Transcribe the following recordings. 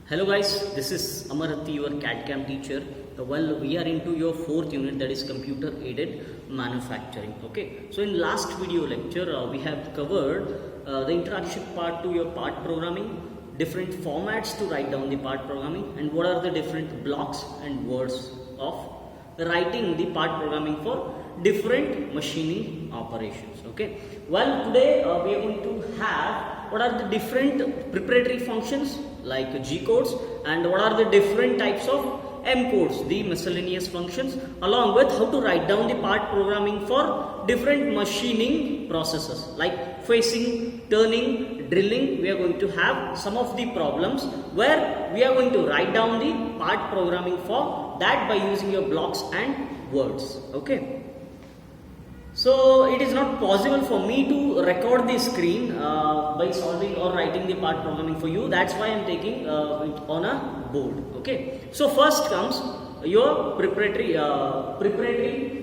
Hello guys, this is Amarathi, your CAD/CAM teacher. Well, we are into your fourth unit, that is computer aided manufacturing. Okay, so in last video lecture we have covered the introduction part to your part programming, different formats to write down the part programming, and what are the different blocks and words of writing the part programming for different machining operations. Okay, well, today we are going to have what are the different preparatory functions like G codes, and what are the different types of M codes, the miscellaneous functions, along with how to write down the part programming for different machining processes like facing, turning, drilling. We are going to have some of the problems where we are going to write down the part programming for that by using your blocks and words. Okay. So it is not possible for me to record the screen by solving or writing the part programming for you. That's why I am taking it on a board. Okay. So first comes your preparatory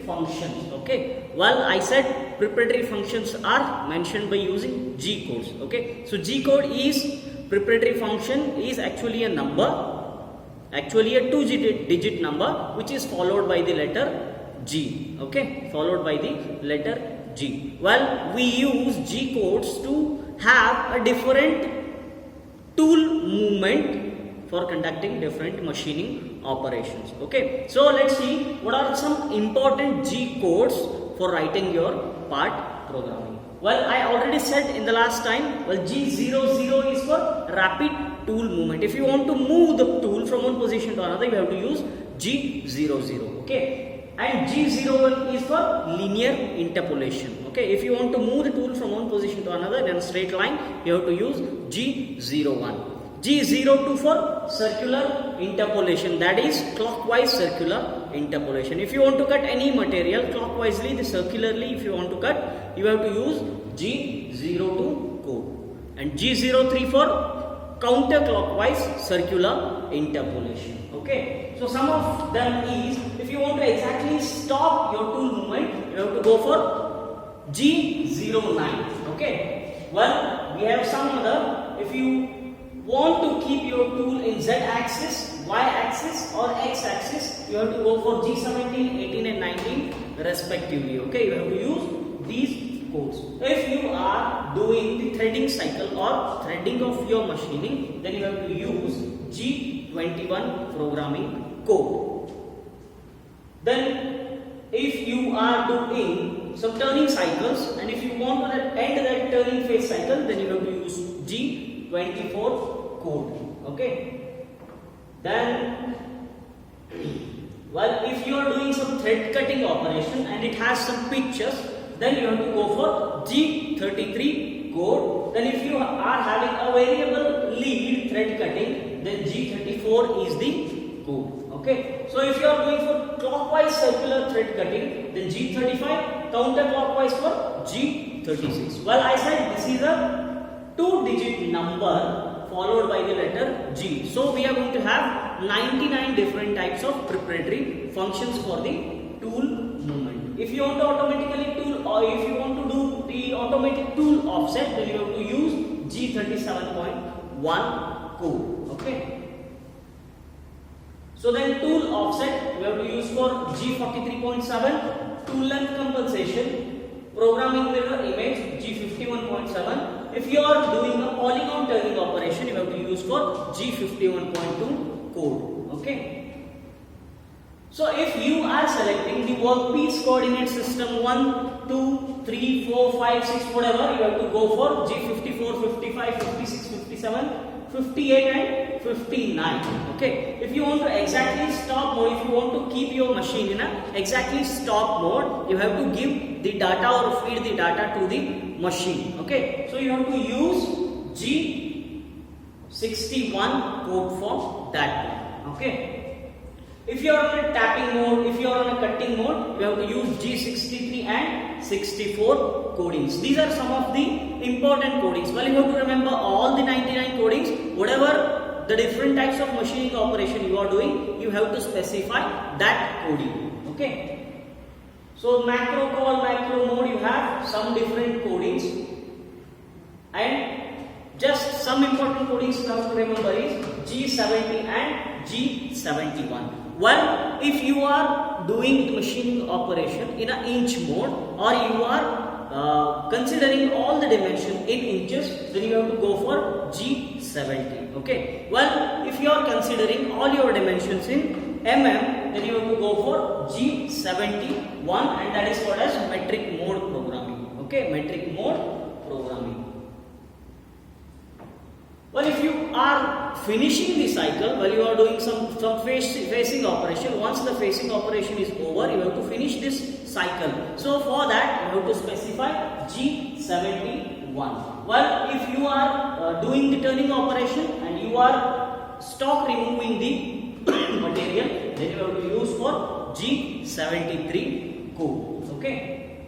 functions. Okay. Well, I said preparatory functions are mentioned by using G codes. Okay. So G code is preparatory function is actually a number, actually a two-digit number which is followed by the letter G. Okay, followed by the letter G. Well, we use G codes to have a different tool movement for conducting different machining operations. Okay, so let's see what are some important G codes for writing your part programming. Well, I already said in the last time, well, G00 is for rapid tool movement. If you want to move the tool from one position to another, you have to use G00. Okay. And G01 is for linear interpolation. Okay, if you want to move the tool from one position to another in a straight line, you have to use G01. G02 for circular interpolation, that is clockwise circular interpolation. If you want to cut any material clockwisely, circularly, if you want to cut, you have to use G02 code. And G03 for counterclockwise circular interpolation. Okay, so some of them is, if you want to exactly stop your tool movement, you have to go for G09. Okay, well, we have some other. If you want to keep your tool in Z axis, Y axis or X axis, you have to go for G17, 18 and 19 respectively. Okay, you have to use these codes. If you are doing the threading cycle or threading of your machining, then you have to use G21 programming code. Then if you are doing some turning cycles, and if you want to end that turning phase cycle, then you have to use G24 code. Okay. Then, well, if you are doing some thread cutting operation and it has some pictures, then you have to go for G33 code. Then if you are having a variable lead thread cutting, then G34 is the code. Okay. So if you are going for clockwise circular thread cutting, then G35, counterclockwise for G36. Well, I said this is a two-digit number followed by the letter G. So we are going to have 99 different types of preparatory functions for the tool movement. If you want to automatically tool, or if you want to do the automatic tool offset, then you have to use G37.1 code. Okay. So then tool offset we have to use for G43.7, tool length compensation, programming mirror image G51.7. If you are doing a polygon turning operation, you have to use for G51.2 code. Okay. So if you are selecting the workpiece coordinate system 1, 2, 3, 4, 5, 6, whatever, you have to go for G54, 55, 56, 57, 58 and 59. Okay. If you want to exactly stop mode, if you want to keep your machine in a exactly stop mode, you have to give the data or feed the data to the machine. Okay. So you have to use G61 code for that one. Okay. If you are on a tapping mode, if you are on a cutting mode, you have to use G63 and 64 codings. These are some of the important codings. Well, you have to remember all the 99 codings. Whatever the different types of machining operation you are doing, you have to specify that coding. Okay. So macro call, macro mode, you have some different codings, and Just some important codings you have to remember is G70 and G71. Well, if you are doing machining operation in an inch mode, or you are considering all the dimension in inches, then you have to go for G70. Okay. Well, if you are considering all your dimensions in mm, then you have to go for G71, and that is called as metric mode programming. Okay, metric mode programming. Well, if you are finishing the cycle, well, you are doing some facing operation. Once the facing operation is over, you have to finish this cycle. So for that, you have to specify G71. Well, if you are doing the turning operation and you are stock removing the material, then you have to use for G73 code. Okay.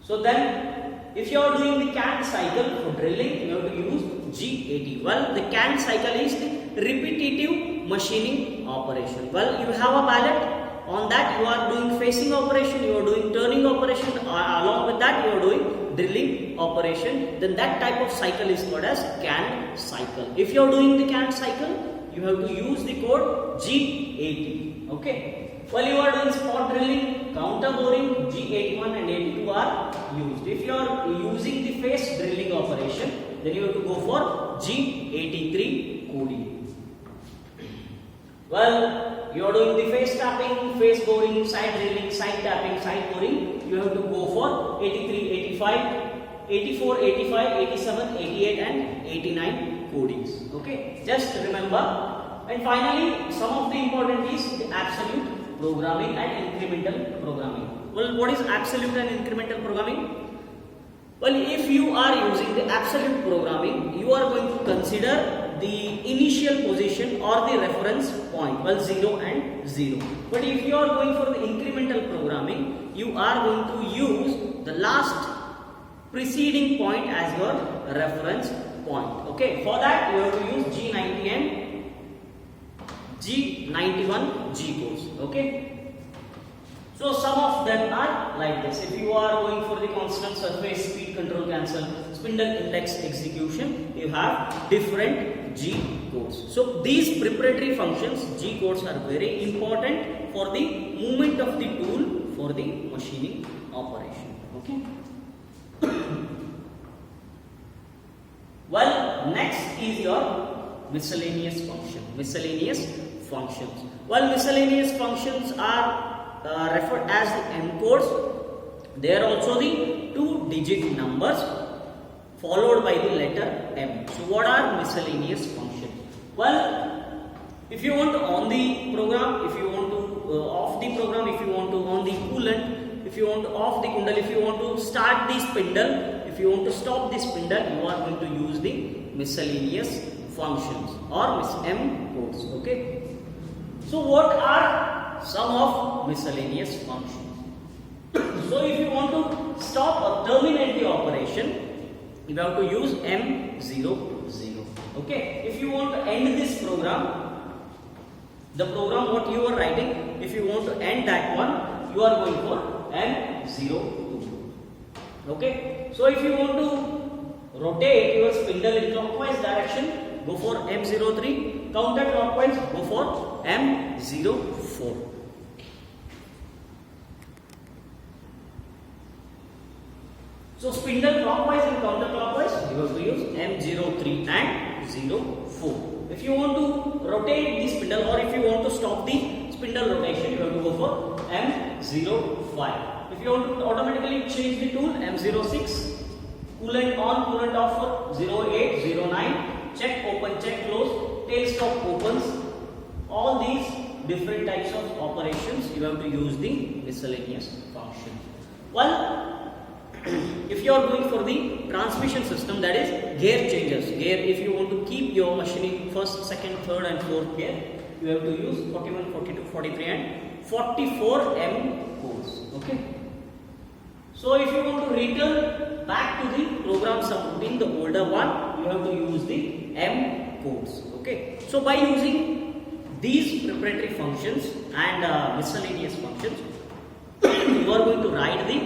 So then, if you are doing the CAN cycle for drilling, you have to use G80. Well, the CAN cycle is the repetitive machining operation. Well, you have a pallet. On that, you are doing facing operation, you are doing turning operation. Along with that, you are doing drilling operation. Then that type of cycle is called as CAN cycle. If you are doing the CAN cycle, you have to use the code G80. Okay. Well, you are doing spot drilling, counter boring, G81 and 82 are used. If you are using the face drilling operation, then you have to go for G83 coding. Well, you are doing the face tapping, face boring, side drilling, side tapping, side boring. You have to go for 83, 85, 84, 85, 87, 88 and 89 codings. Okay, just remember. And finally, some of the important is the absolute programming and incremental programming. Well, what is absolute and incremental programming? Well, if you are using the absolute programming, you are going to consider the initial position or the reference point, well, 0 and 0. But if you are going for the incremental programming, you are going to use the last preceding point as your reference point. Okay, for that you have to use G90 and G91 G codes. Okay. So some of them are like this. If you are going for the constant surface, speed control cancel, spindle index execution, you have different G codes. So these preparatory functions, G codes, are very important for the movement of the tool for the machining operation. Okay. Well, next is your miscellaneous function. Miscellaneous functions. Well, miscellaneous functions are referred as the M codes. They are also the 2-digit numbers followed by the letter M. So what are miscellaneous functions? Well, if you want to on the program, if you want to off the program, if you want to on the coolant, if you want to off the kundal, if you want to start the spindle, if you want to stop the spindle, you are going to use the miscellaneous functions or M codes. Okay. So what are some of miscellaneous functions? So if you want to stop or terminate the operation, you have to use M00. Okay. If you want to end this program, the program what you are writing, if you want to end that one, you are going for M02. Okay. So if you want to rotate your spindle in clockwise direction, go for M03. Counterclockwise, go for M04. So spindle clockwise and counterclockwise, you have to use M03 and 04. If you want to rotate the spindle or if you want to stop the spindle rotation, you have to go for M05. If you want to automatically change the tool, M06. Coolant on, coolant off for 08, 09. Check open, check close, tail stop opens. All these different types of operations you have to use the miscellaneous function. Well, if you are going for the transmission system, that is gear changes. Gear, if you want to keep your machining first, second, third and fourth gear, you have to use 41, 42, 43 and 44 M codes. Okay. So if you want to return back to the program subroutine, the older one, you have to use the M codes. Okay. So by using these preparatory functions and miscellaneous functions, you are going to write the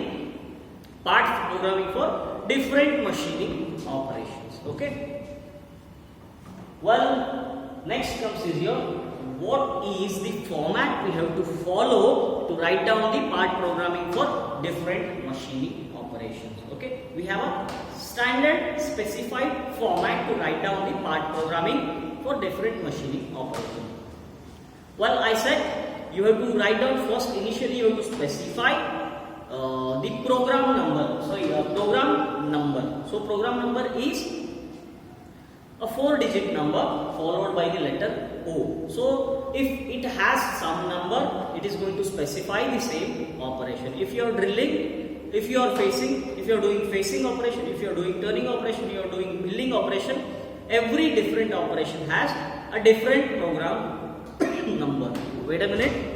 parts programming for different machining operations. Okay. Okay. Well, next comes is your what is the format we have to follow to write down the part programming for different machining operations. Okay, we have a standard specified format to write down the part programming for different machining operations. Well, I said you have to write down first. Initially, you have to specify the program number. Program number. So program number is a 4-digit number followed by the letter O. So if it has some number, it is going to specify the same operation. If you are drilling, if you are doing facing operation, if you are doing turning operation, you are doing milling operation, every different operation has a different program number. Wait a minute.